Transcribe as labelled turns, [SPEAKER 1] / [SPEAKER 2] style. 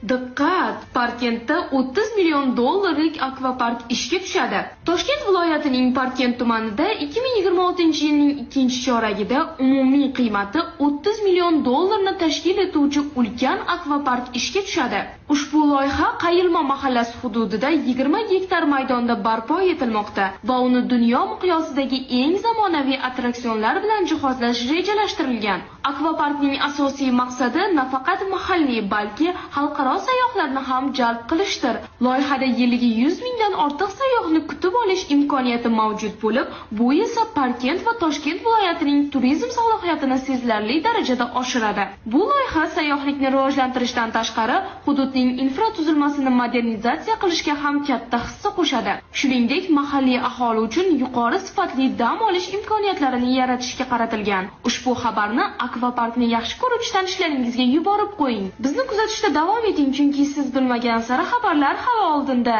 [SPEAKER 1] Diqqat! Parkentda 30 million dollarlik akvapark ishga tushadi. Toshkent viloyatining Parkent tumanida 2026-yilning 2-choragida umumiy qiymati 30 million dollarni tashkil etuvchi ulkan akvapark ishga tushadi. Ushbu loyiha Qayilma mahallasi hududida 20 gektar maydonda barpo etilmoqda va uni dunyo miqyosidagi eng zamonaviy attraksionlar bilan jihozlash rejalashtirilgan. Akvaparkning asosiy maqsadi nafaqat mahalliy, balki xalqaro sayyohlarni ham jalb qilishdir. Loyihada yiliga 100 mingdan ortiq sayyohni kutib olish imkoniyati mavjud bo'lib, bu esa Parkent va Toshkent viloyatining turizm salohiyatini sezilarli darajada oshiradi. Bu loyiha sayyohlikni rivojlantirishdan tashqari, hududning infratuzilmasini modernizatsiya qilishga ham katta hissa qo'shadi. Shuningdek, mahalliy aholi uchun yuqori sifatli dam olish imkoniyatlarini yaratishga qaratilgan. Ushbu xabarni akvaparkni yaxshi ko'ruvchi tanishlaringizga yuborib qo'ying. Bizni kuzatishda davom eting, chunki siz bilmagan sari xabarlar hali oldinda.